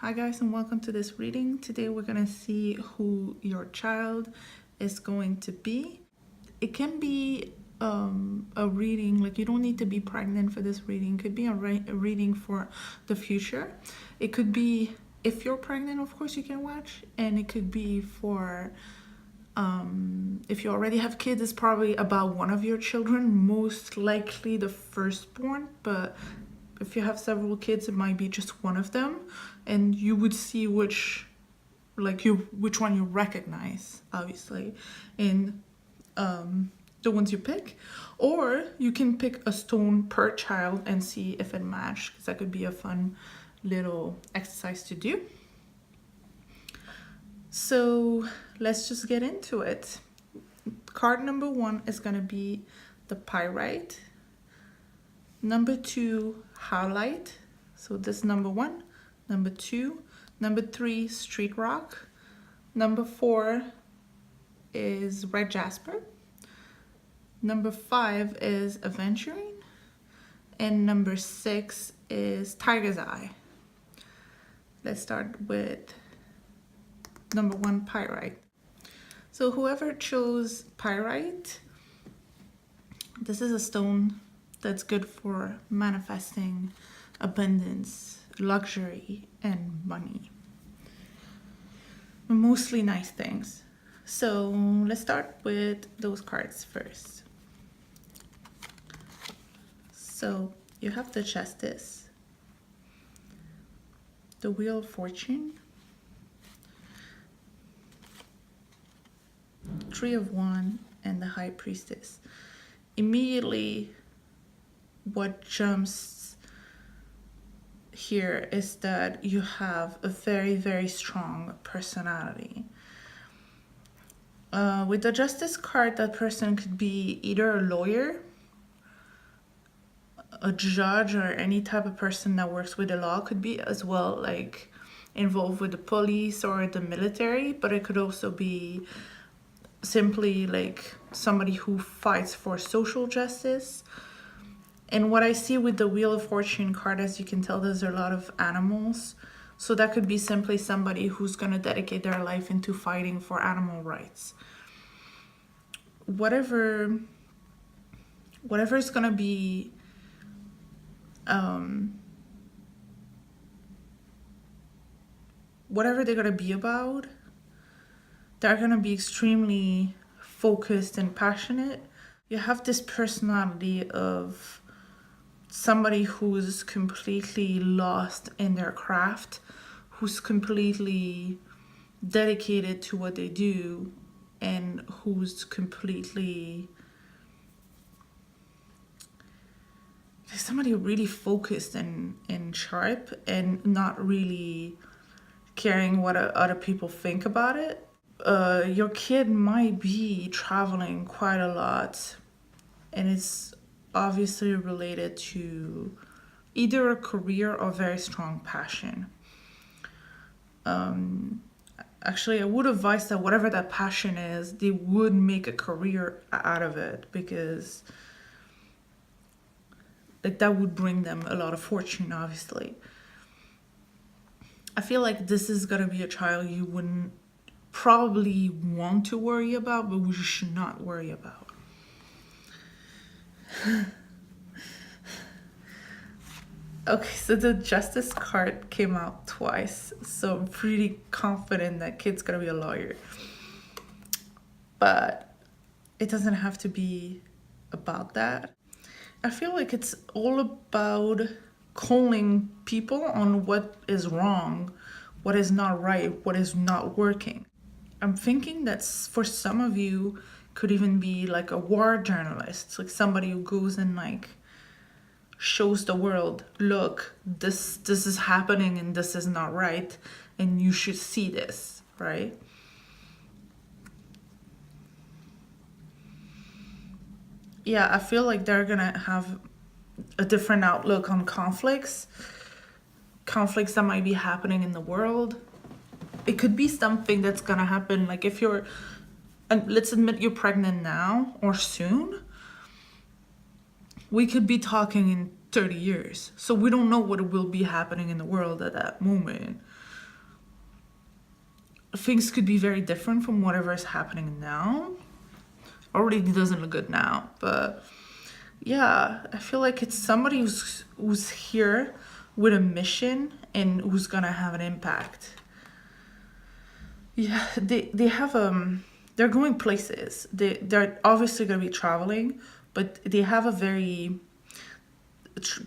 Hi guys, and welcome to this reading. Today we're going to see who your child is going to be. It can be a reading, like you don't need to be pregnant for this reading. It could be a reading for the future. It could be, if you're pregnant, of course you can watch, and it could be for if you already have kids, it's probably about one of your children, most likely the firstborn, but if you have several kids, it might be just one of them, and you would see which one you recognize, obviously, in the ones you pick. Or you can pick a stone per child and see if it matched, because that could be a fun little exercise to do. So let's just get into it. Card number 1 is going to be the Pyrite. Number 2, Howlite. So this number 1. Number 2. Number 3, Street Rock. Number 4 is Red Jasper. Number 5 is Aventurine. And number 6 is Tiger's Eye. Let's start with number 1, Pyrite. So whoever chose Pyrite, this is a stone that's good for manifesting abundance, luxury, and money. Mostly nice things. So let's start with those cards first. So you have the Justice, the Wheel of Fortune, Tree of Wands, and the High Priestess. Immediately, what jumps here is that you have a very, very strong personality. With the Justice card, that person could be either a lawyer, a judge, or any type of person that works with the law. Could be as well like involved with the police or the military, but it could also be simply like somebody who fights for social justice. And what I see with the Wheel of Fortune card, as you can tell, there's a lot of animals. So that could be simply somebody who's going to dedicate their life into fighting for animal rights. Whatever is going to be whatever they're going to be about, they're going to be extremely focused and passionate. You have this personality of somebody who's completely lost in their craft, who's completely dedicated to what they do, and who's completely somebody really focused and sharp, and not really caring what other people think about it. Your kid might be traveling quite a lot, and it's obviously related to either a career or very strong passion. Actually, I would advise that whatever that passion is, they would make a career out of it, because like that would bring them a lot of fortune, obviously. I feel like this is gonna be a child you wouldn't probably want to worry about, but we should not worry about. Okay, so the Justice card came out twice, so I'm pretty confident that kid's gonna be a lawyer. But it doesn't have to be about that. I feel like it's all about calling people on what is wrong, what is not right, what is not working. I'm thinking that for some of you could even be like a war journalist, like somebody who goes and like shows the world, look, this is happening and this is not right, and you should see this, right? Yeah, I feel like they're gonna have a different outlook on conflicts that might be happening in the world. It could be something that's gonna happen, like if you're, and let's admit you're pregnant now or soon, we could be talking in 30 years. So we don't know what will be happening in the world at that moment. things could be very different from whatever is happening now. Already doesn't look good now, but yeah, I feel like it's somebody who's here with a mission and who's gonna have an impact. Yeah, they have they're going places. They're obviously gonna be traveling, but they have a very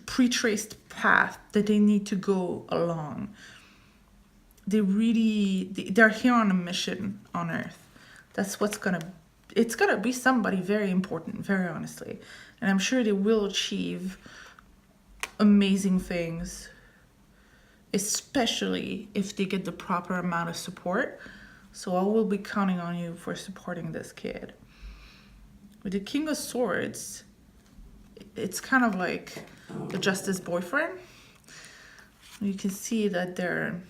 pre-traced path that they need to go along. They're here on a mission on Earth. That's it's gonna be somebody very important, very honestly. And I'm sure they will achieve amazing things, especially if they get the proper amount of support. So I will be counting on you for supporting this kid. With the King of Swords, it's kind of like the Justice boyfriend. You can see that they're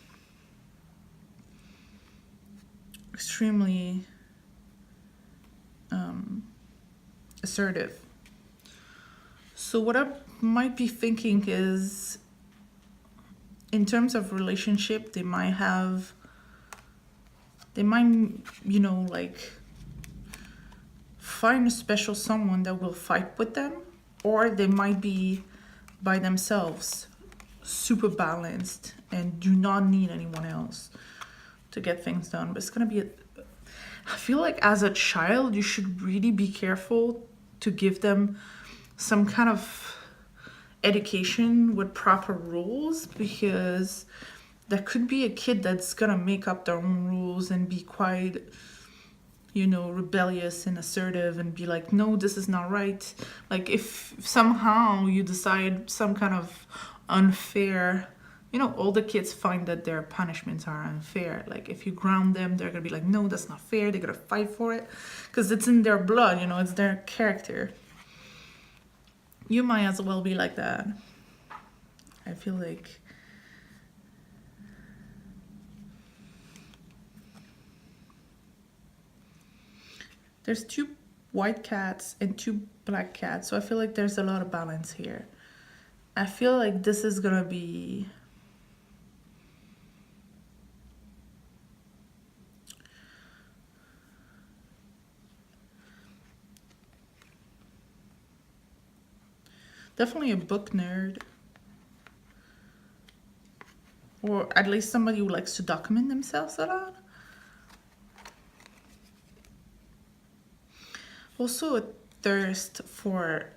extremely assertive. So what I might be thinking is, in terms of relationship, they might, like, find a special someone that will fight with them, or they might be by themselves, super balanced, and do not need anyone else to get things done. But it's gonna be I feel like as a child, you should really be careful to give them some kind of education with proper rules, because there could be a kid that's gonna make up their own rules and be quite, rebellious and assertive and be like, no, this is not right. Like, if somehow you decide some kind of unfair, all the kids find that their punishments are unfair. Like, if you ground them, they're gonna be like, no, that's not fair. They're gonna fight for it because it's in their blood, it's their character. You might as well be like that. I feel like there's 2 white cats and 2 black cats, so I feel like there's a lot of balance here. I feel like this is gonna be definitely a book nerd, or at least somebody who likes to document themselves a lot. Also a thirst for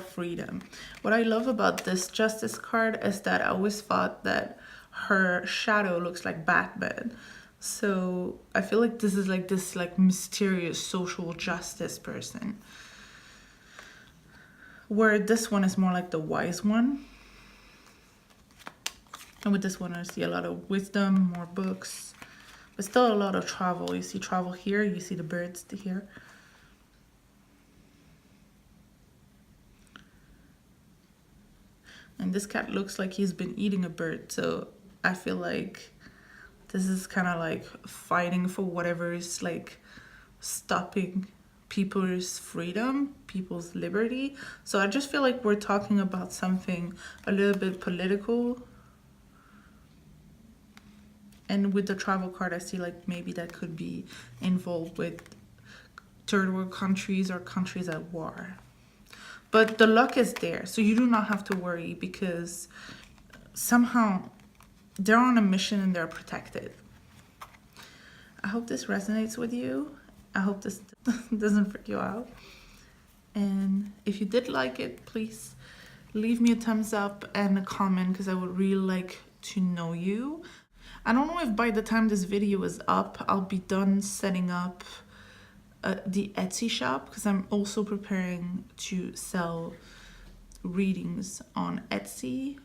freedom. What I love about this Justice card is that I always thought that her shadow looks like Batman. So I feel like this is like this mysterious social justice person, where this one is more like the wise one. And with this one, I see a lot of wisdom, more books, but still a lot of travel. You see travel here, you see the birds here. And this cat looks like he's been eating a bird, so I feel like this is kind of like fighting for whatever is like stopping people's freedom, people's liberty. So I just feel like we're talking about something a little bit political. And with the travel card, I see like maybe that could be involved with third world countries or countries at war. But the luck is there, so you do not have to worry, because somehow they're on a mission and they're protected. I hope this resonates with you. I hope this doesn't freak you out. And if you did like it, please leave me a thumbs up and a comment, because I would really like to know you. I don't know if by the time this video is up, I'll be done setting up the Etsy shop, because I'm also preparing to sell readings on Etsy,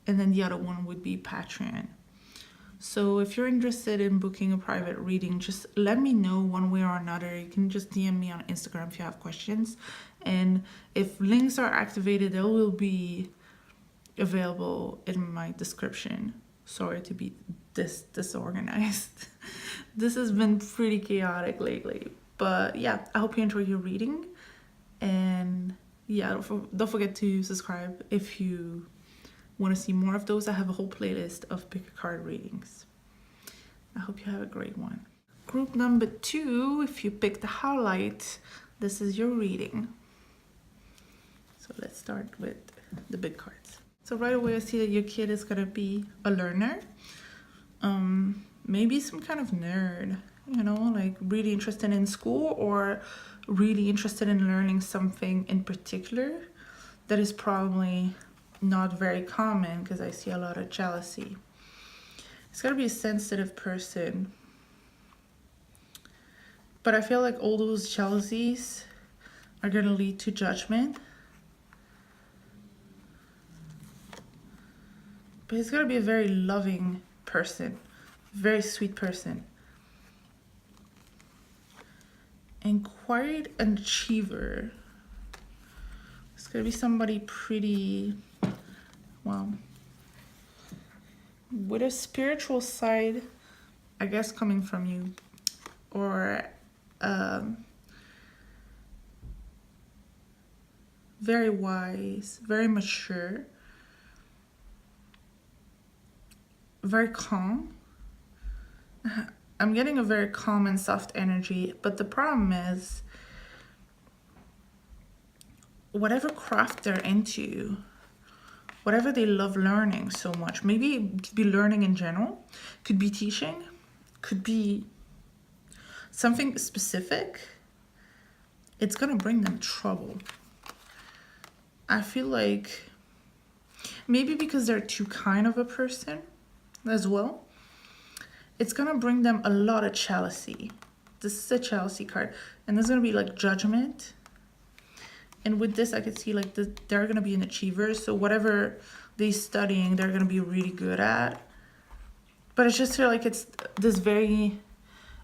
and then the other one would be Patreon. So if you're interested in booking a private reading, just let me know one way or another. You can just DM me on Instagram if you have questions, and if links are activated, they will be available in my description. Sorry to be this disorganized. This has been pretty chaotic lately. But yeah, I hope you enjoy your reading. And yeah, don't forget to subscribe if you want to see more of those. I have a whole playlist of pick a card readings. I hope you have a great one. Group number 2, if you pick the Howlite, this is your reading. So let's start with the big cards. So right away I see that your kid is gonna be a learner. Maybe some kind of nerd, you know, like really interested in school or really interested in learning something in particular that is probably not very common because I see a lot of jealousy. It's gotta be a sensitive person. But I feel like all those jealousies are gonna lead to judgment. But he's gotta be a very loving person, very sweet person. And quite an achiever. It's gonna be somebody pretty, well, with a spiritual side, I guess, coming from you, or very wise, very mature, very calm. I'm getting a very calm and soft energy, but the problem is whatever craft they're into, whatever they love learning so much, maybe it could be learning in general, could be teaching, could be something specific, it's gonna bring them trouble. I feel like maybe because they're too kind of a person as well, it's gonna bring them a lot of jealousy. This is a jealousy card, and there's gonna be like judgment. And with this, I could see like they're gonna be an achiever, so whatever they're studying, they're gonna be really good at. But it's just feel like it's this very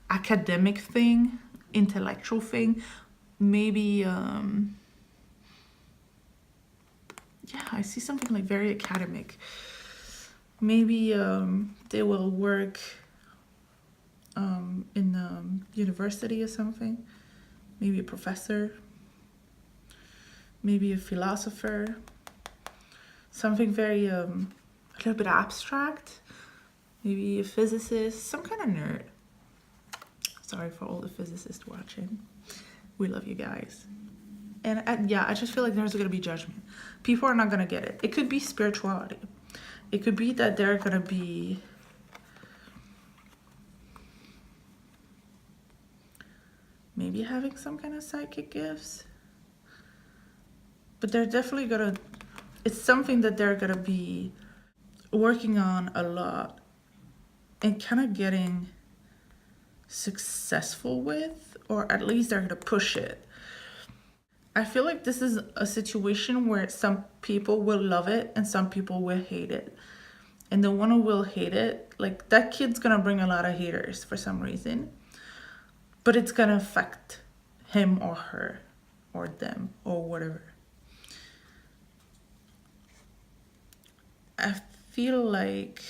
academic thing, intellectual thing. Maybe, yeah, I see something like very academic. Maybe they will work in university or something. Maybe a professor. Maybe a philosopher. Something very, a little bit abstract. Maybe a physicist, some kind of nerd. Sorry for all the physicists watching. We love you guys. And yeah, I just feel like there's gonna be judgment. People are not gonna get it. It could be spirituality. It could be that they're gonna be maybe having some kind of psychic gifts. But they're definitely gonna, it's something that they're gonna be working on a lot and kind of getting successful with, or at least they're gonna push it. I feel like this is a situation where some people will love it and some people will hate it. And the one who will hate it, like that kid's gonna bring a lot of haters for some reason, but it's gonna affect him or her or them or whatever. I feel like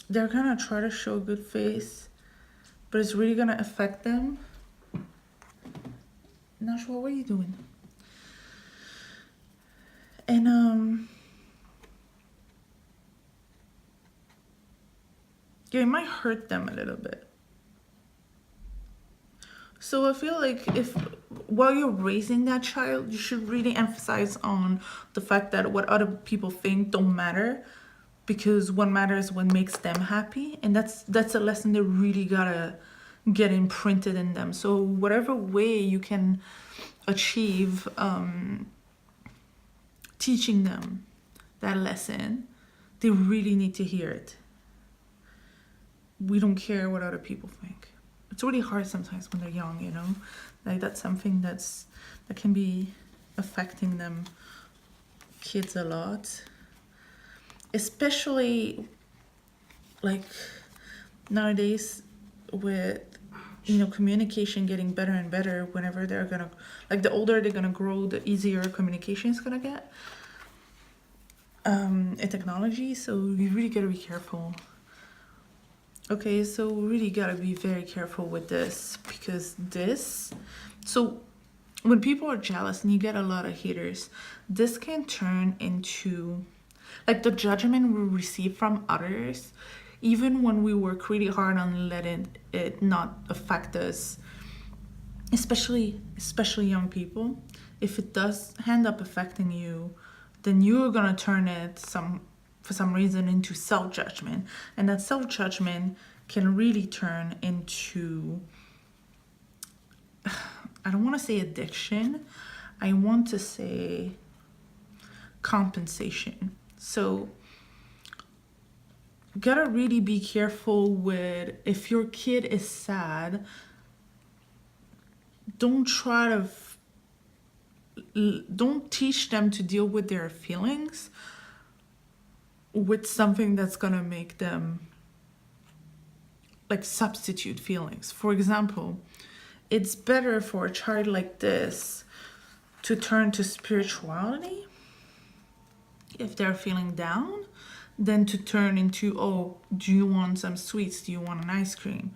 they're gonna try to show a good face, but it's really gonna affect them. Nashua, what are you doing? And yeah, it might hurt them a little bit. So I feel like if while you're raising that child, you should really emphasize on the fact that what other people think don't matter, because what matters is what makes them happy, and that's a lesson they really gotta get imprinted in them. So whatever way you can achieve teaching them that lesson, they really need to hear it. We don't care what other people think. It's really hard sometimes when they're young, you know, like that's something that can be affecting them, kids, a lot, especially like nowadays with, you know, communication getting better and better. Whenever they're gonna, like, the older they're gonna grow, the easier communication is gonna get in technology. So we really gotta be careful. Okay, so we really gotta be very careful with this, because this, so when people are jealous and you get a lot of haters, this can turn into like the judgment we receive from others, even when we work really hard on letting it not affect us, especially young people. If it does end up affecting you, then you're gonna turn it for some reason into self-judgment, and that self-judgment can really turn into, I don't want to say addiction, I want to say compensation. So you gotta really be careful with, if your kid is sad, don't teach them to deal with their feelings with something that's gonna make them like substitute feelings. For example, it's better for a child like this to turn to spirituality if they're feeling down than to turn into, oh, do you want some sweets? Do you want an ice cream?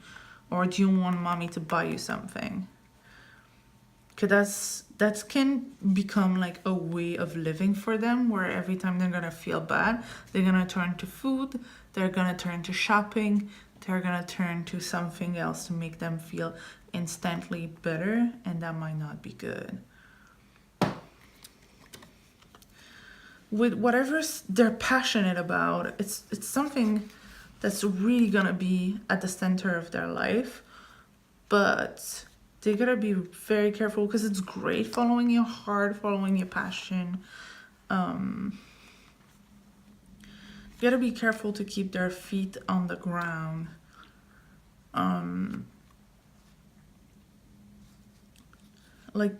Or do you want mommy to buy you something? Because that can become like a way of living for them, where every time they're gonna feel bad, they're gonna turn to food, they're gonna turn to shopping, they're gonna turn to something else to make them feel instantly better, and that might not be good. With whatever they're passionate about, it's something that's really gonna be at the center of their life, but they gotta be very careful, because it's great following your heart, following your passion. You gotta be careful to keep their feet on the ground. Like,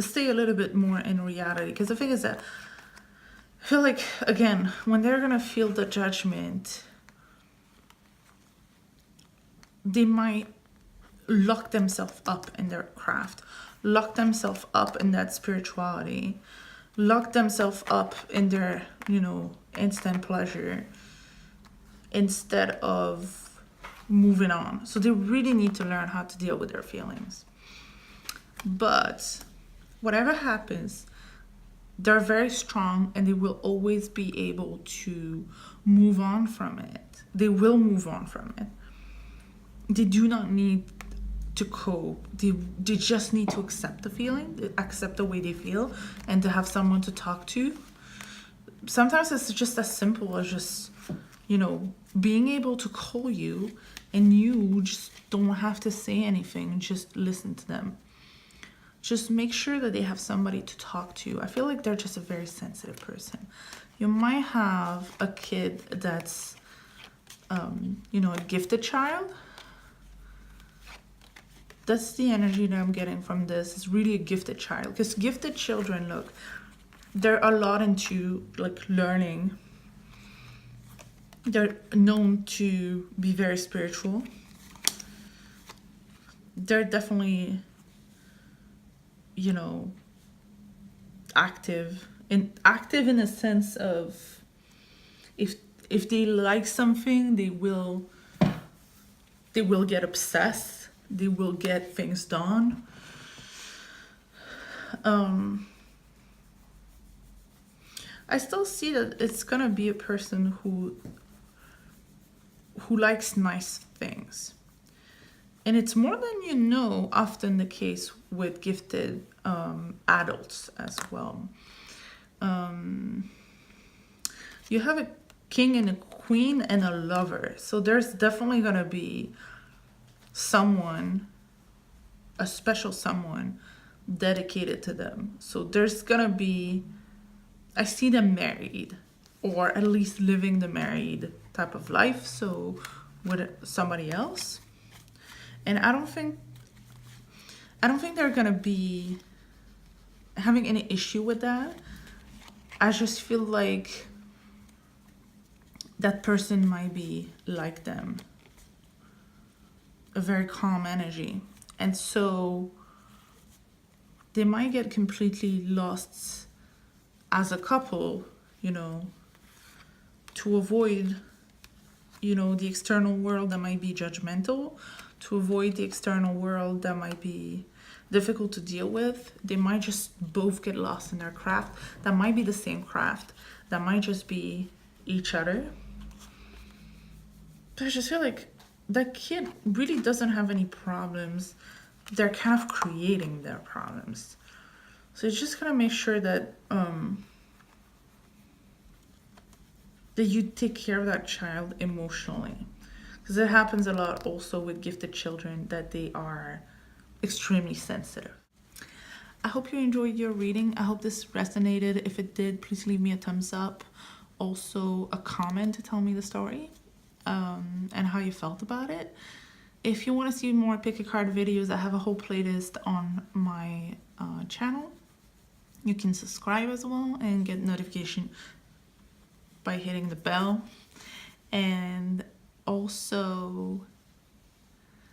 stay a little bit more in reality, because the thing is that I feel like, again, when they're gonna feel the judgment, they might lock themselves up in their craft, lock themselves up in that spirituality, lock themselves up in their, instant pleasure, instead of moving on. So they really need to learn how to deal with their feelings. But whatever happens, they're very strong, and they will always be able to move on from it. They will move on from it. They do not need to cope. They just need to accept the feeling, accept the way they feel, and to have someone to talk to. Sometimes it's just as simple as just, being able to call you, and you just don't have to say anything, just listen to them. Just make sure that they have somebody to talk to. I feel like they're just a very sensitive person. You might have a kid that's, a gifted child. That's the energy that I'm getting from this. It's really a gifted child. Because gifted children, look, they're a lot into like learning. They're known to be very spiritual. They're definitely, active in a sense of, if they like something, they will get obsessed, they will get things done. I still see that it's gonna be a person who likes nice things. And it's more than often the case with gifted adults as well. You have a king and a queen and a lover. So there's definitely going to be someone, a special someone dedicated to them. So there's going to be, I see them married, or at least living the married type of life. So with somebody else. And I don't think they're gonna be having any issue with that. I just feel like that person might be like them, a very calm energy, and so they might get completely lost as a couple, to avoid, the external world that might be judgmental, to avoid the external world that difficult to deal with. They might just both get lost in their craft. That might be the same craft. That might just be each other. But I just feel like that kid really doesn't have any problems. They're kind of creating their problems. So you just gotta make sure that that you take care of that child emotionally. Because it happens a lot also with gifted children, that they are extremely sensitive. I hope you enjoyed your reading. I hope this resonated. If it did, please leave me a thumbs up. Also a comment to tell me the story and how you felt about it. If you want to see more pick a card videos, I have a whole playlist on my channel. You can subscribe as well and get notification by hitting the bell. And also,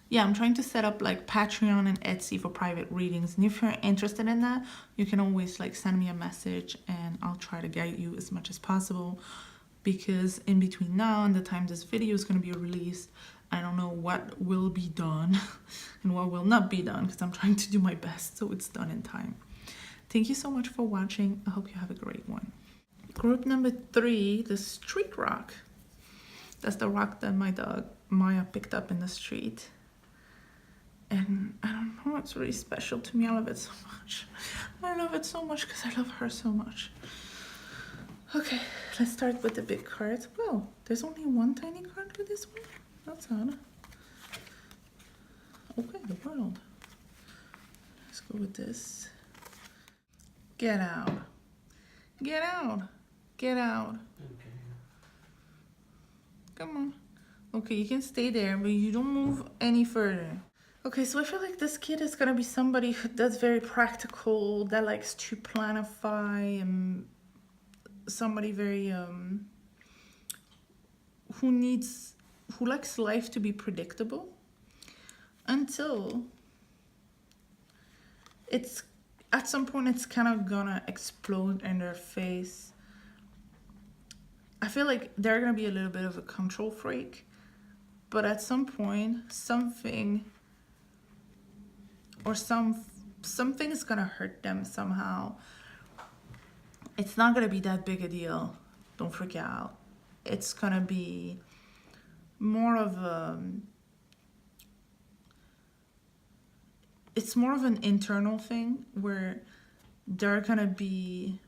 yeah, I'm trying to set up like Patreon and Etsy for private readings. And if you're interested in that, you can always like send me a message and I'll try to guide you as much as possible. Because in between now and the time this video is going to be released, I don't know what will be done and what will not be done, because I'm trying to do my best so it's done in time. Thank you so much for watching. I hope you have a great one. Group number 3, the street rock. That's the rock that my dog Maya picked up in the street. And I don't know, it's really special to me. I love it so much. I love it so much because I love her so much. Okay, let's start with the big cards. Well, there's only one tiny card for this one. That's odd. Okay, the world. Let's go with this. Get out. Get out. Get out. Okay. Come on. Okay, you can stay there, but you don't move any further. Okay, so I feel like this kid is gonna be somebody that's very practical, that likes to planify, and somebody very who likes life to be predictable until it's at some point it's kind of gonna explode in their face. I feel like they're gonna be a little bit of a control freak, but at some point something is gonna hurt them somehow. It's not gonna be that big a deal. Don't freak out. It's gonna be more of it's more of an internal thing where they're gonna be,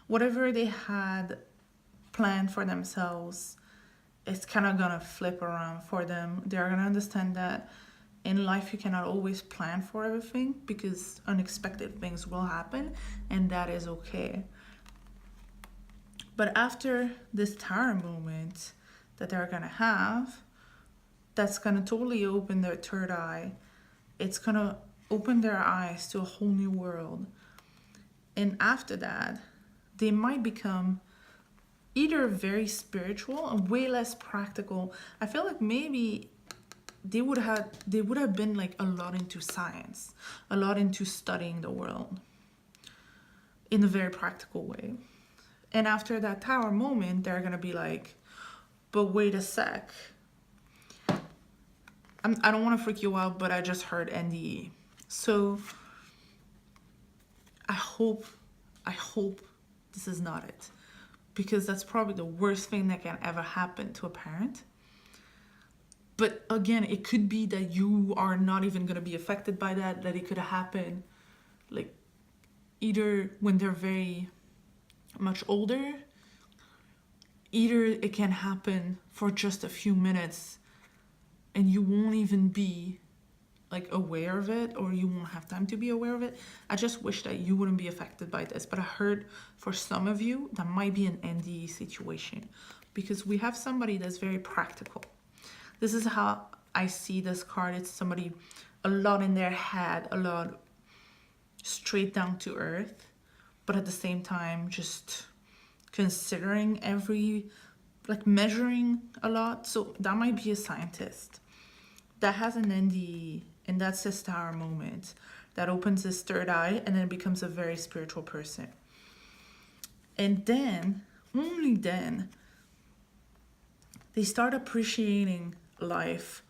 whatever they had planned for themselves, it's kind of gonna flip around for them. They're gonna understand that in life you cannot always plan for everything, because unexpected things will happen, and that is okay. But after this tower moment that they're gonna have, that's gonna totally open their third eye. It's gonna open their eyes to a whole new world. And after that, they might become either very spiritual and way less practical. I feel like maybe they would have been like a lot into science, a lot into studying the world in a very practical way. And after that tower moment, they're gonna be like, but wait a sec. I don't want to freak you out, but I just heard NDE. So I hope this is not it, because that's probably the worst thing that can ever happen to a parent. But again, it could be that you are not even going to be affected by that it could happen like either when they're very much older, either it can happen for just a few minutes and you won't even be like aware of it, or you won't have time to be aware of it. I just wish that you wouldn't be affected by this, but I heard for some of you that might be an NDE situation, because we have somebody that's very practical. This is how I see this card. It's somebody a lot in their head, a lot straight down to earth, but at the same time just considering like measuring a lot. So that might be a scientist that has an NDE, and that's his tower moment that opens his third eye and then becomes a very spiritual person. And then, only then, they start appreciating life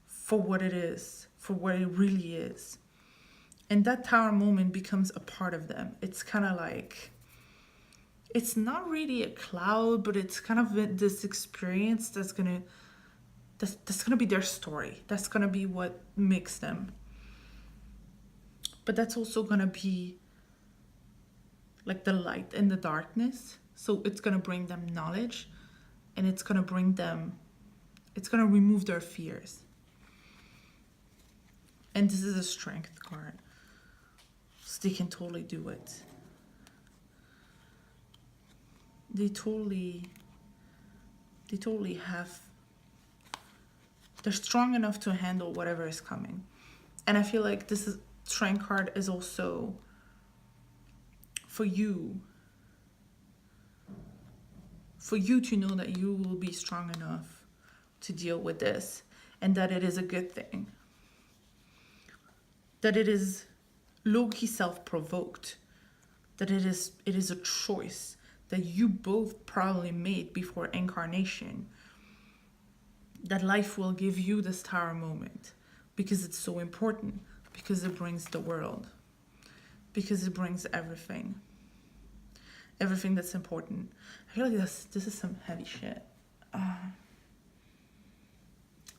for what it is, for what it really is. And that tower moment becomes a part of them. It's kind of like, it's not really a cloud, but it's kind of this experience that's gonna be their story. That's gonna be what makes them. But that's also gonna be like the light in the darkness. So it's gonna bring them knowledge, and it's gonna remove their fears. And this is a strength card. So they can totally do it. They totally have, they're strong enough to handle whatever is coming. And I feel like this strength card is also for you to know that you will be strong enough to deal with this, and that it is a good thing. That it is low-key self-provoked. That it is a choice that you both probably made before incarnation. That life will give you this tower moment because it's so important, because it brings the world, because it brings everything that's important. I feel like this is some heavy shit.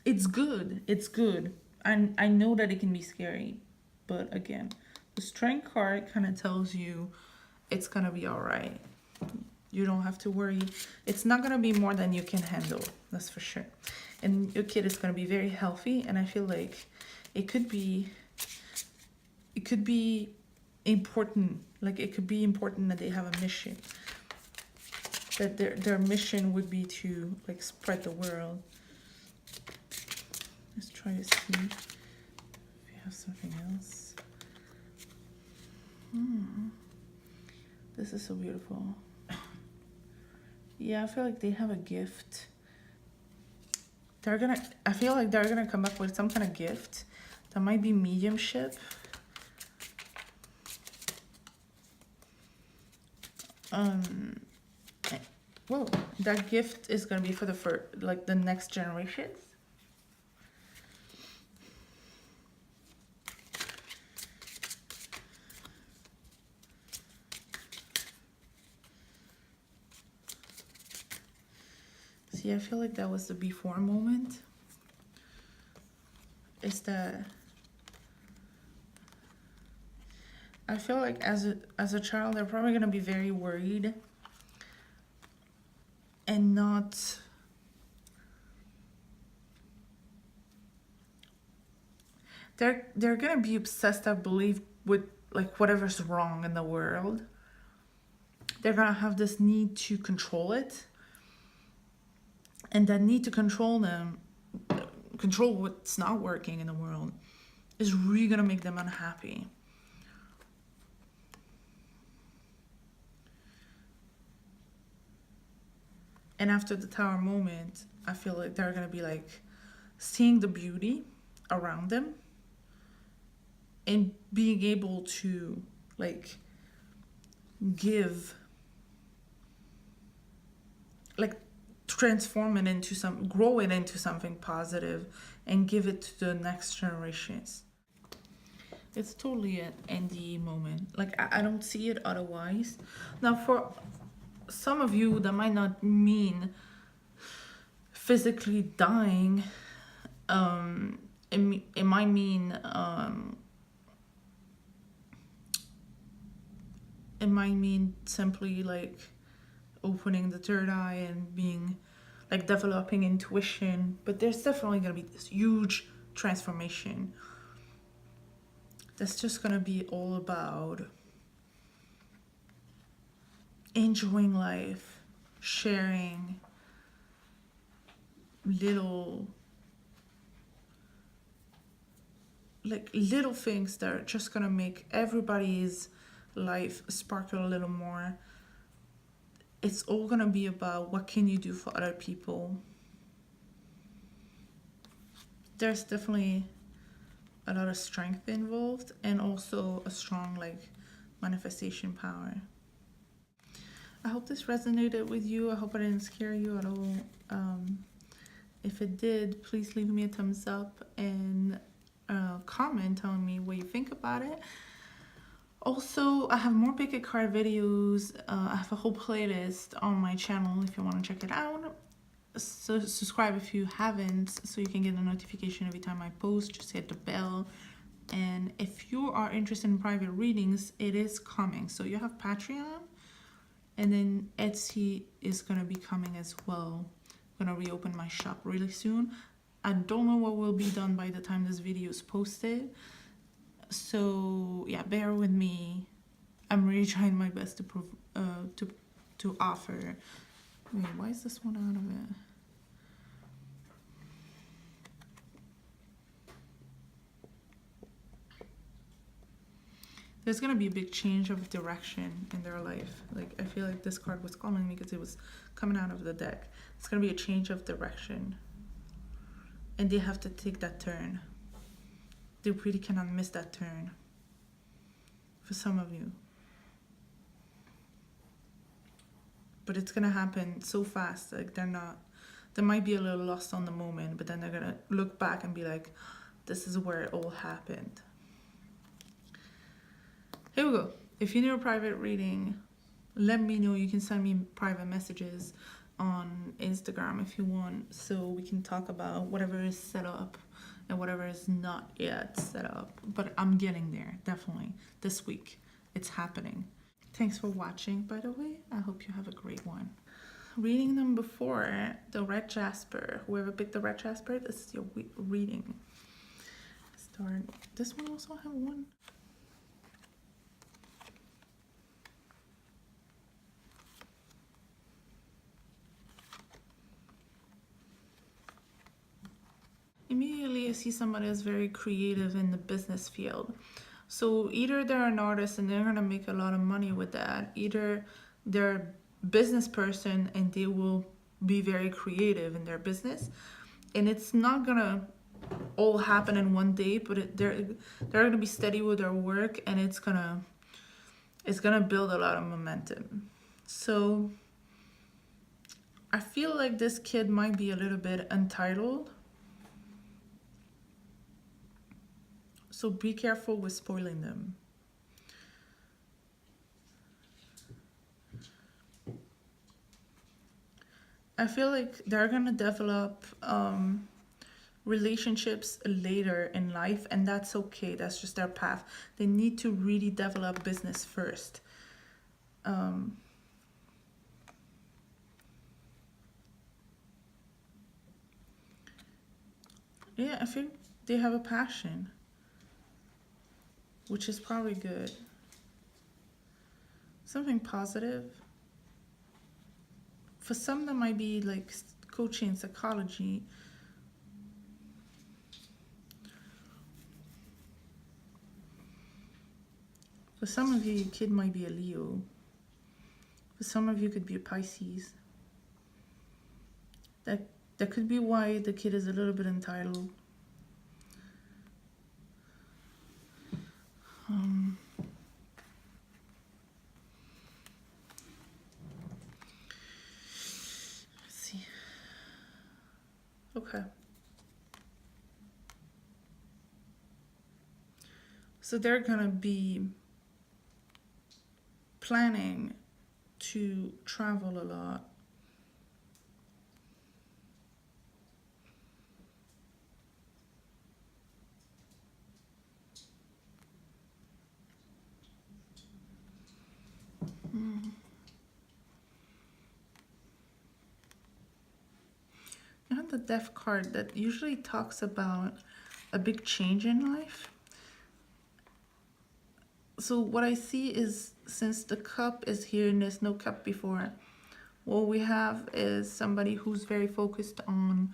It's good. And I know that it can be scary, but again, the strength card kind of tells you it's gonna be all right. You don't have to worry. It's not gonna be more than you can handle, that's for sure. And your kid is gonna be very healthy, and I feel like it could be important. Like, it could be important that they have a mission. That their mission would be to like spread the world. Let's try to see if we have something else. This is so beautiful. Yeah, I feel like they have a gift. I feel like they're gonna come up with some kind of gift that might be mediumship. Well, that gift is gonna be for the next generations. See, I feel like that was the before moment. Is that I feel like as a child, they're probably gonna be very worried and not they're gonna be obsessed, I believe, with like whatever's wrong in the world. They're gonna have this need to control it. And that need to control what's not working in the world, is really gonna make them unhappy. And after the tower moment, I feel like they're gonna be like seeing the beauty around them and being able to like give, like transform it into grow it into something positive and give it to the next generations. It's totally an NDE moment. Like, I don't see it otherwise. Now, for some of you, that might not mean physically dying. It might mean simply like opening the third eye and being like developing intuition. But there's definitely gonna be this huge transformation that's just gonna be all about enjoying life, sharing little things that are just gonna make everybody's life sparkle a little more. It's all gonna be about what can you do for other people. There's definitely a lot of strength involved, and also a strong like manifestation power. I hope this resonated with you. I hope I didn't scare you at all. If it did, please leave me a thumbs up, and comment telling me what you think about it. Also, I have more pick a card videos. I have a whole playlist on my channel if you want to check it out. So subscribe if you haven't, so you can get a notification every time I post. Just hit the bell. And if you are interested in private readings, it is coming. So you have Patreon, and then Etsy is gonna be coming as well. I'm gonna reopen my shop really soon. I don't know what will be done by the time this video is posted. So yeah, bear with me. I'm really trying my best to offer. Wait, why is this one out of it? There's gonna be a big change of direction in their life. Like, I feel like this card was calling me because it was coming out of the deck. It's gonna be a change of direction, and they have to take that turn. They really cannot miss that turn. For some of you. But it's gonna happen so fast. Like, they might be a little lost on the moment, but then they're gonna look back and be like, this is where it all happened. Here we go. If you need a private reading, let me know. You can send me private messages on Instagram if you want, so we can talk about whatever is set up and whatever is not yet set up. But I'm getting there, definitely. This week, it's happening. Thanks for watching, by the way. I hope you have a great one. Reading number 4, the Red Jasper. Whoever picked the Red Jasper, this is your reading. Start. This one also have one. Immediately I see somebody that's very creative in the business field. So either they're an artist and they're gonna make a lot of money with that, either they're a business person and they will be very creative in their business. And it's not gonna all happen in one day, but they're gonna be steady with their work, and it's gonna build a lot of momentum. So I feel like this kid might be a little bit entitled. So be careful with spoiling them. I feel like they're gonna develop relationships later in life, and that's okay. That's just their path. They need to really develop business first. Yeah, I think they have a passion, which is probably good. Something positive. For some, that might be like coaching, psychology. For some of you, your kid might be a Leo. For some of you, could be a Pisces. That could be why the kid is a little bit entitled. Let's see. Okay. So they're gonna be planning to travel a lot. I have the Death card that usually talks about a big change in life. So what I see is, since the cup is here and there's no cup before, what we have is somebody who's very focused on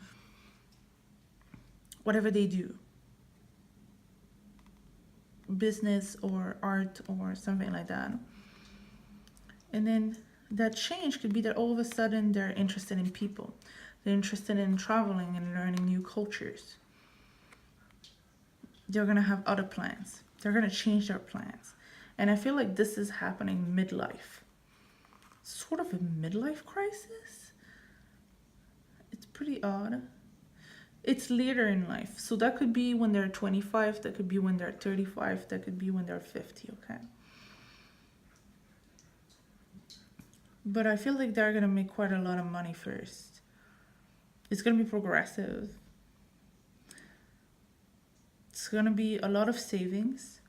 whatever they do. Business or art or something like that. And then that change could be that all of a sudden they're interested in people. They're interested in traveling and learning new cultures. They're gonna have other plans. They're gonna change their plans. And I feel like this is happening midlife. Sort of a midlife crisis. It's pretty odd. it's later in life. So that could be when they're 25, that could be when they're 35, that could be when they're 50, okay? But I feel like they're gonna make quite a lot of money first. It's gonna be progressive. It's gonna be a lot of savings.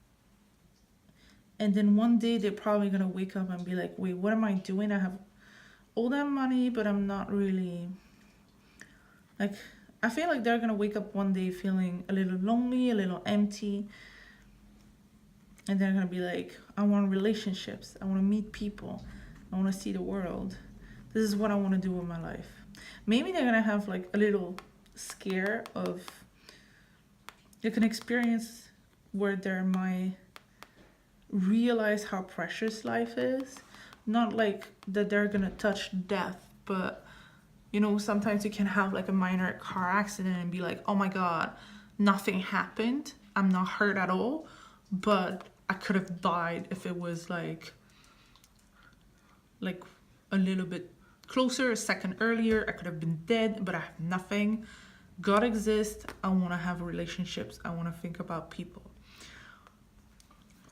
And then one day they're probably gonna wake up and be like, wait, what am I doing? I have all that money, but I'm not really, like, I feel like they're gonna wake up one day feeling a little lonely, a little empty. And they're gonna be like, I want relationships. I wanna meet people. I wanna see the world. This is what I wanna do with my life. Maybe they're gonna have like a little scare of, like an experience where they might realize how precious life is. Not like that they're gonna touch death, but you know, sometimes you can have like a minor car accident and be like, oh my God, nothing happened. I'm not hurt at all, but I could have died if it was like a little bit closer, a second earlier. I could have been dead, but I have nothing. God exists. I want to have relationships. I want to think about people.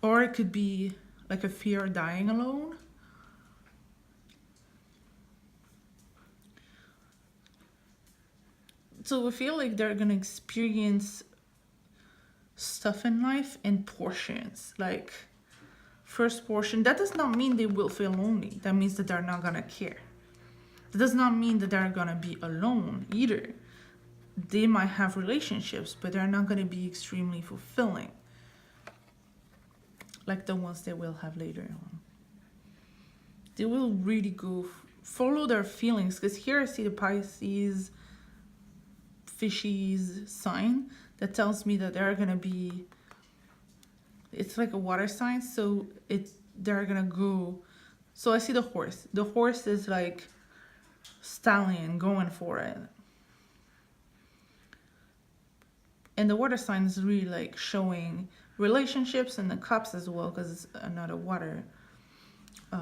Or it could be like a fear of dying alone. So I feel like they're going to experience stuff in life in portions. Like, first portion, that does not mean they will feel lonely. That means that they're not going to care. That does not mean that they're going to be alone either. They might have relationships, but they're not going to be extremely fulfilling, like the ones they will have later on. They will really go follow their feelings, because here I see the Pisces fishies sign that tells me that they're going to be, it's like a water sign, so they're going to go. So I see the horse. The horse is like stallion going for it. And the water sign is really like showing relationships, and the cups as well, because it's another water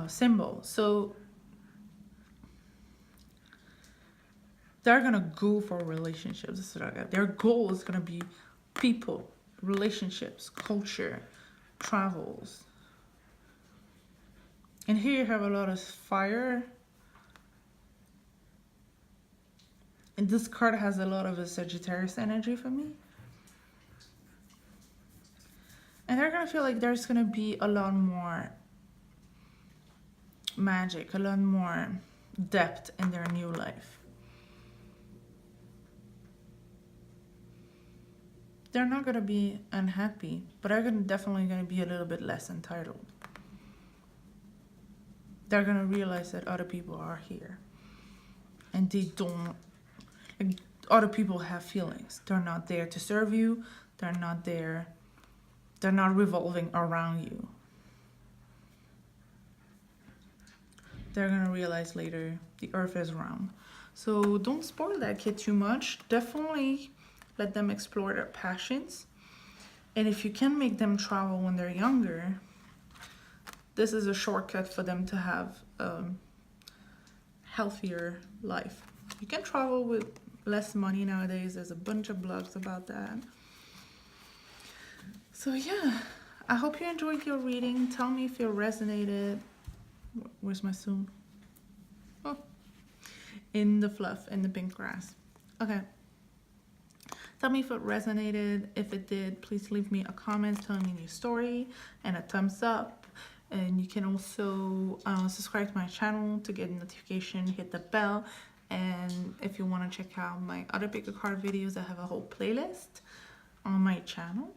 symbol. So they're gonna go for relationships. This is what I got. Their goal is gonna be people, relationships, culture, travels. And here you have a lot of fire. And this card has a lot of a Sagittarius energy for me. And they're gonna feel like there's gonna be a lot more magic, a lot more depth in their new life. They're not gonna be unhappy, but they're definitely gonna be a little bit less entitled. They're gonna realize that other people are here, and they don't. Like, other people have feelings. They're not there to serve you. They're not there. They're not revolving around you. They're gonna realize later the earth is round. So don't spoil that kid too much. Definitely let them explore their passions. And if you can make them travel when they're younger, this is a shortcut for them to have a healthier life. You can travel with less money nowadays. There's a bunch of blogs about that. So yeah, I hope you enjoyed your reading. Tell me if it resonated. Where's my spoon? Oh, in the fluff, in the pink grass. Okay. Tell me if it resonated. If it did, please leave me a comment telling me your story and a thumbs up. And you can also subscribe to my channel to get a notification, hit the bell. And if you want to check out my other pick a card videos, I have a whole playlist on my channel.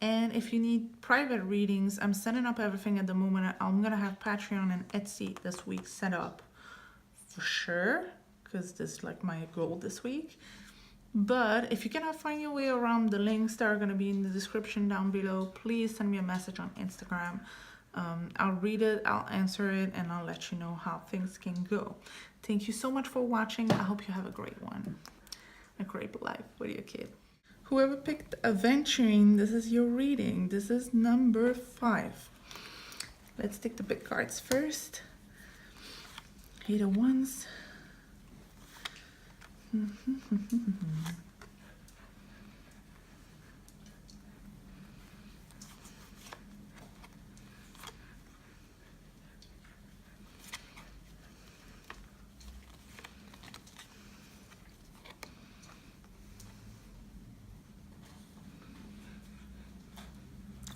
And if you need private readings, I'm setting up everything at the moment. I'm going to have Patreon and Etsy this week set up for sure, because this is like my goal this week. But if you cannot find your way around the links that are going to be in the description down below, please send me a message on Instagram. I'll read it, I'll answer it, and I'll let you know how things can go. Thank you so much for watching. I hope you have a great one. A great life with your kid. Whoever picked Aventurine, this is your reading. This is number 5. Let's take the big cards first. Eight of Wands.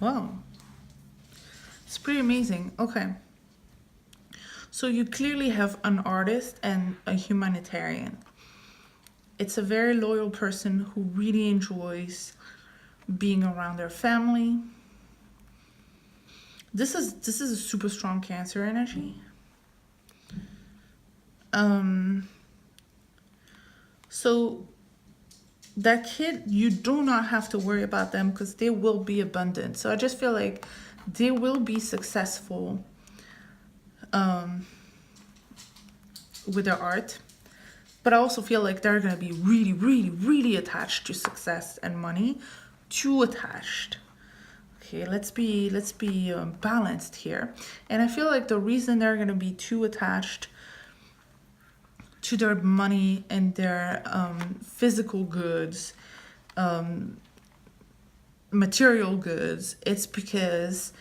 Wow. It's pretty amazing. Okay. So you clearly have an artist and a humanitarian. It's a very loyal person who really enjoys being around their family. This is a super strong Cancer energy. So that kid, you do not have to worry about them because they will be abundant. So I just feel like they will be successful with their art. But I also feel like they're going to be really, really, really attached to success and money. Too attached. Okay, let's be balanced here. And I feel like the reason they're going to be too attached to their money and their physical goods, material goods, it's because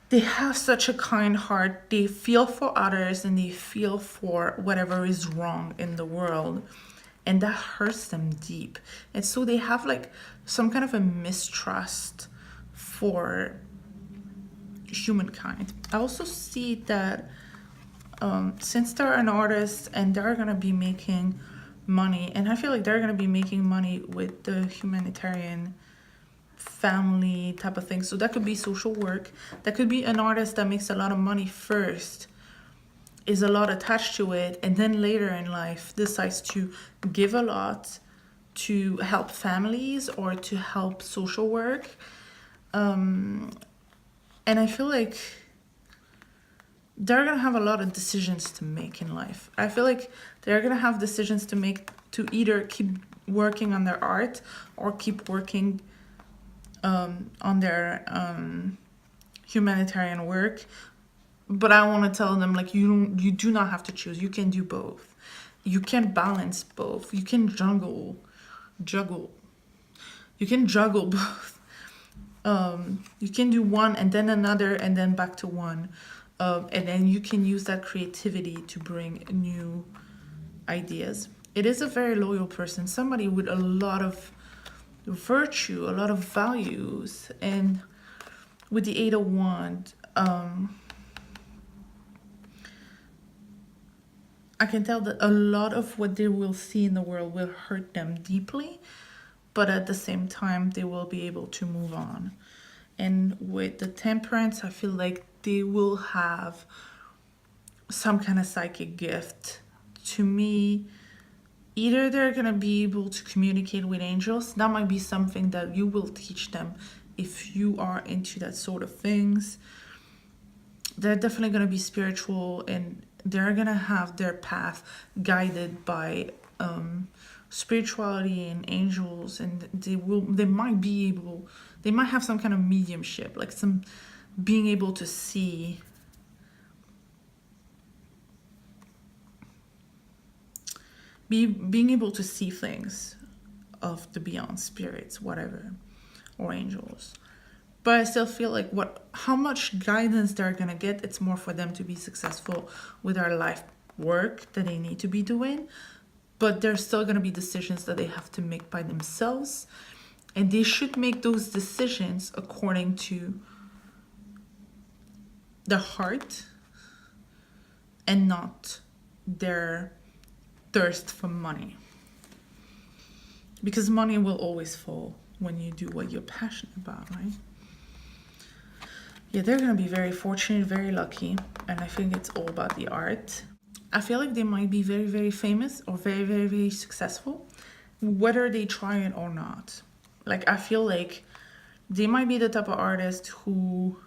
they have such a kind heart. They feel for others and they feel for whatever is wrong in the world. And that hurts them deep. And so they have like some kind of a mistrust for humankind. I also see that since they're an artist and they're going to be making money, and I feel like they're going to be making money with the humanitarian family type of thing. So that could be social work. That could be an artist that makes a lot of money first, is a lot attached to it, and then later in life decides to give a lot to help families or to help social work. And I feel like they're going to have a lot of decisions to make in life. I feel like they're going to have decisions to make to either keep working on their art or keep working on their humanitarian work. But I want to tell them, like, you do not have to choose. You can do both. You can balance both. You can juggle. You can juggle both. You can do one and then another and then back to one. And then you can use that creativity to bring new ideas. It is a very loyal person, somebody with a lot of virtue, a lot of values. And with the 8 of Wands, I can tell that a lot of what they will see in the world will hurt them deeply, but at the same time, they will be able to move on. And with the Temperance, I feel like they will have some kind of psychic gift. To me, either they're going to be able to communicate with angels. That might be something that you will teach them if you are into that sort of things. They're definitely going to be spiritual, and they're going to have their path guided by spirituality and angels, and they might have some kind of mediumship, like some being able to see being able to see things of the beyond, spirits, whatever, or angels. But I still feel like how much guidance they're gonna get, it's more for them to be successful with their life work that they need to be doing. But there's still gonna be decisions that they have to make by themselves, and they should make those decisions according to their heart and not their thirst for money. Because money will always fall when you do what you're passionate about, right? Yeah, they're going to be very fortunate, very lucky, and I think it's all about the art. I feel like they might be very, very famous or very, very, very successful, whether they try it or not. Like, I feel like they might be the type of artist who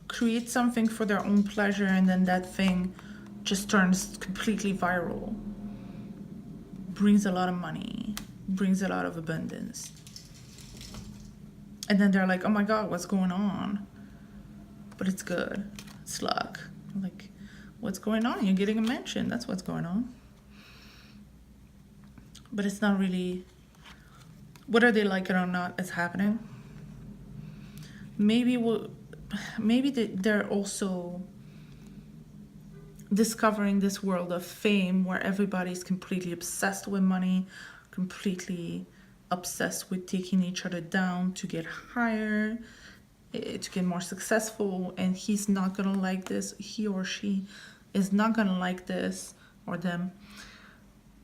create something for their own pleasure, and then that thing just turns completely viral, brings a lot of money, brings a lot of abundance. And then they're like, oh my God, what's going on? But it's good. It's luck. Like, what's going on? You're getting a mention. That's what's going on. But it's not really, whether they like it or not, it's happening. Maybe they're also discovering this world of fame where everybody's completely obsessed with money, completely obsessed with taking each other down to get higher, to get more successful, and he's not gonna like this. He or she is not gonna like this, or them,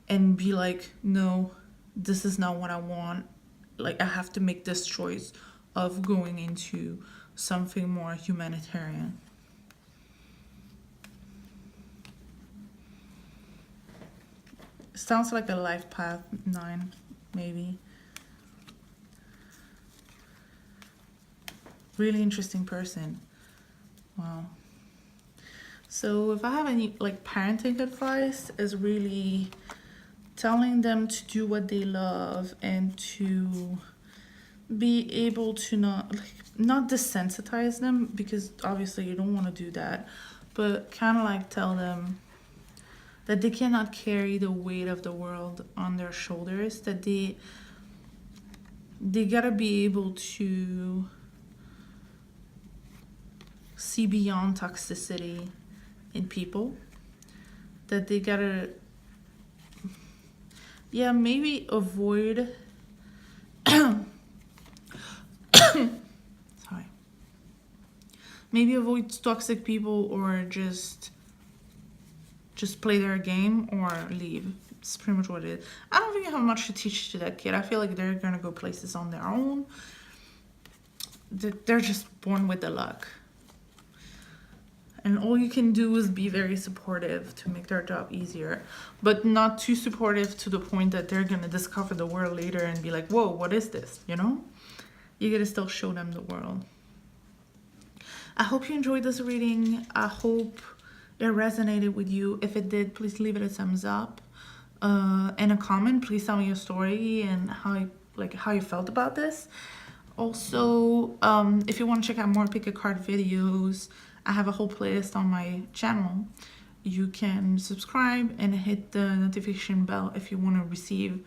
and be like, no, this is not what I want. Like, I have to make this choice of going into something more humanitarian. Sounds like a life path 9, maybe. Really interesting person. Wow. So if I have any like parenting advice, is really telling them to do what they love and to be able to not desensitize them, because obviously you don't want to do that, but kind of like tell them that they cannot carry the weight of the world on their shoulders, that they gotta be able to see beyond toxicity in people, that they gotta, yeah, maybe avoid sorry, maybe avoid toxic people, or just play their game or leave. It's pretty much what it is. I don't think I have much to teach to that kid. I feel like they're gonna go places on their own. They're just born with the luck. And all you can do is be very supportive to make their job easier, but not too supportive to the point that they're gonna discover the world later and be like, whoa, what is this, you know? You gotta still show them the world. I hope you enjoyed this reading. I hope it resonated with you. If it did, please leave it a thumbs up. And a comment. Please tell me your story and how you felt about this. Also, if you want to check out more pick a card videos, I have a whole playlist on my channel. You can subscribe and hit the notification bell if you want to receive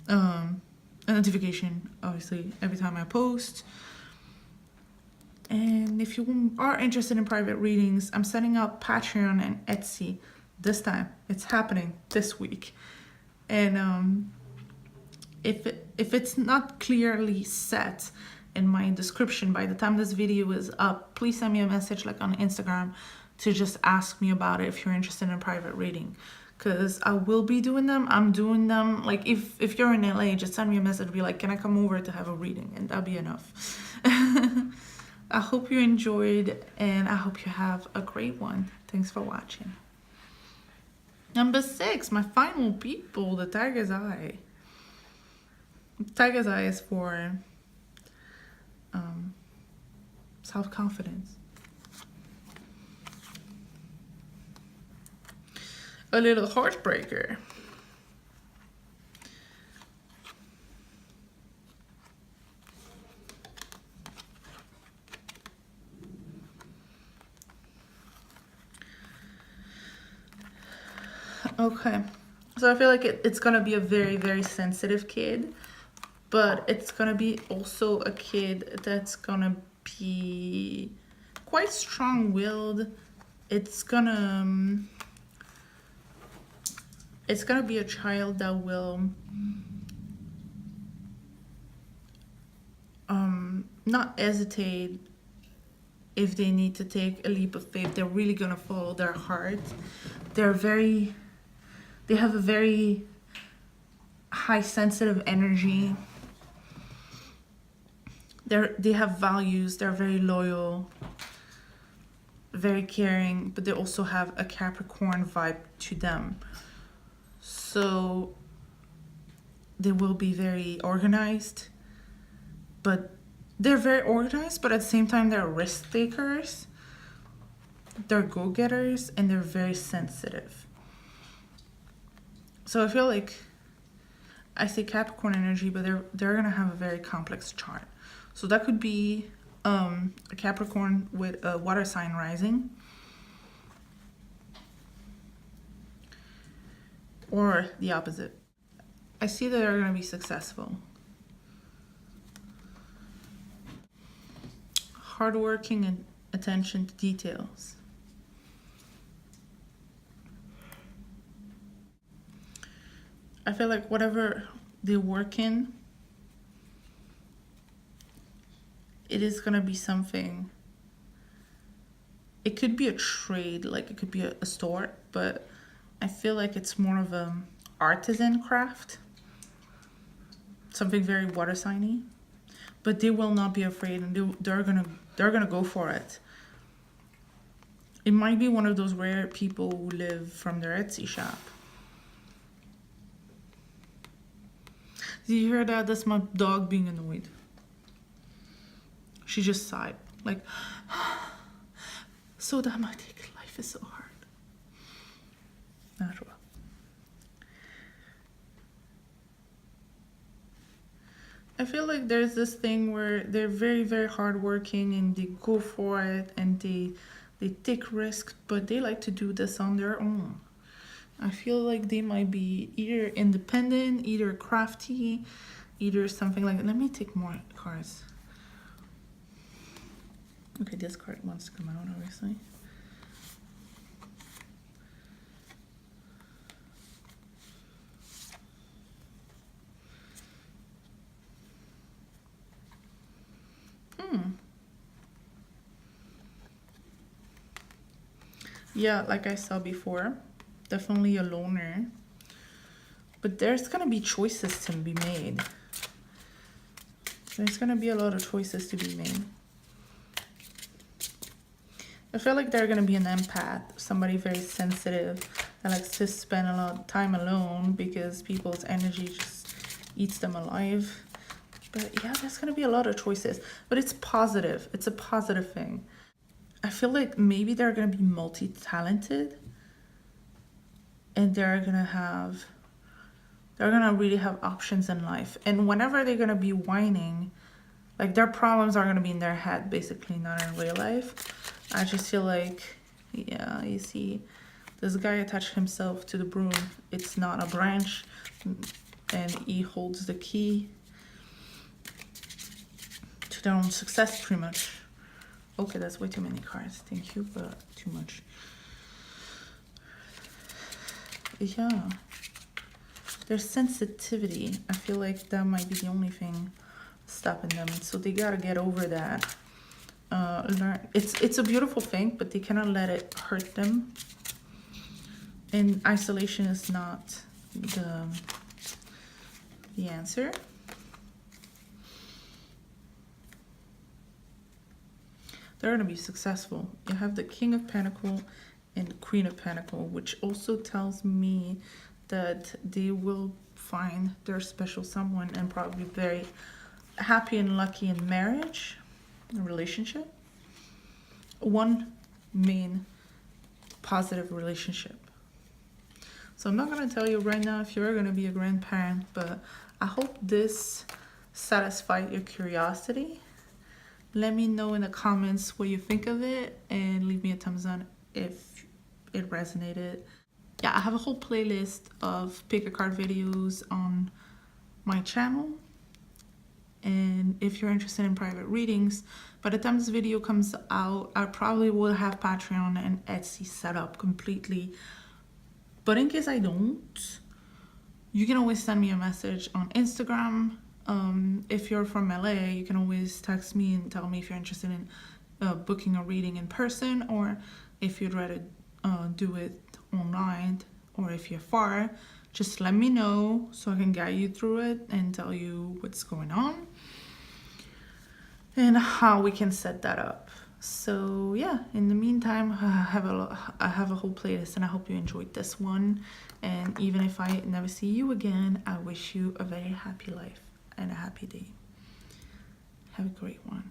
a notification, obviously, every time I post. And if you are interested in private readings, I'm setting up Patreon and Etsy this time. It's happening this week. And if it's not clearly set in my description by the time this video is up, please send me a message like on Instagram to just ask me about it if you're interested in private reading, because I will be doing them. I'm doing them. Like, if you're in LA, just send me a message, be like, can I come over to have a reading, and that'll be enough. I hope you enjoyed, and I hope you have a great one. Thanks for watching. Number 6, my final people, the Tiger's Eye. Tiger's Eye is for self-confidence. A little heartbreaker. Okay, so I feel like it's gonna be a very, very sensitive kid, but it's gonna be also a kid that's gonna be quite strong-willed. It's gonna be a child that will not hesitate if they need to take a leap of faith. They're really gonna follow their heart. They have a very high sensitive energy. They have values. They're very loyal, very caring, but they also have a Capricorn vibe to them. So they will be very organized, but they're very organized, but at the same time, they're risk takers. They're go-getters, and they're very sensitive. So I feel like I say Capricorn energy, but they're gonna have a very complex chart. So that could be a Capricorn with a water sign rising, or the opposite. I see that they're going to be successful. Hardworking and attention to details. I feel like whatever they work in, it is going to be something. It could be a trade, like it could be a store, but I feel like it's more of a artisan craft. Something very water signy. But they will not be afraid, and they're gonna go for it. It might be one of those rare people who live from their Etsy shop. Do you hear that? That's my dog being annoyed. She just sighed, like, so dramatic. Life is so hard. Natural. I feel like there's this thing where they're very, very hardworking and they go for it and they take risks, but they like to do this on their own. I feel like they might be either independent, either crafty, either something like that. Let me take more cards. Okay, this card wants to come out, obviously. Yeah, like I saw before, definitely a loner. But there's gonna be choices to be made. There's gonna be a lot of choices to be made. I feel like they're gonna be an empath, somebody very sensitive that likes to spend a lot of time alone because people's energy just eats them alive. But yeah, there's gonna be a lot of choices, but it's positive. It's a positive thing. I feel like maybe they're gonna be multi-talented and they're gonna really have options in life. And whenever they're gonna be whining, like their problems are gonna be in their head, basically, not in real life. I just feel like, yeah, you see, this guy attached himself to the broom. It's not a branch, and he holds the key to their own success, pretty much. Okay, that's way too many cards. Thank you, but too much. Yeah. There's sensitivity. I feel like that might be the only thing stopping them. So they gotta get over that. Learn. It's a beautiful thing, but they cannot let it hurt them. And isolation is not the answer. They're going to be successful. You have the King of Pentacles and the Queen of Pentacles, which also tells me that they will find their special someone and probably very happy and lucky in marriage, in relationship. One main positive relationship. So I'm not going to tell you right now if you're going to be a grandparent, but I hope this satisfied your curiosity. Let me know in the comments what you think of it and leave me a thumbs up if it resonated. Yeah, I have a whole playlist of pick a card videos on my channel. And if you're interested in private readings, by the time this video comes out, I probably will have Patreon and Etsy set up completely. But in case I don't, you can always send me a message on Instagram. If you're from LA, you can always text me and tell me if you're interested in booking a reading in person, or if you'd rather do it online, or if you're far, just let me know so I can guide you through it and tell you what's going on and how we can set that up. So yeah, in the meantime, I have a whole playlist, and I hope you enjoyed this one. And even if I never see you again, I wish you a very happy life and a happy day. Have a great one.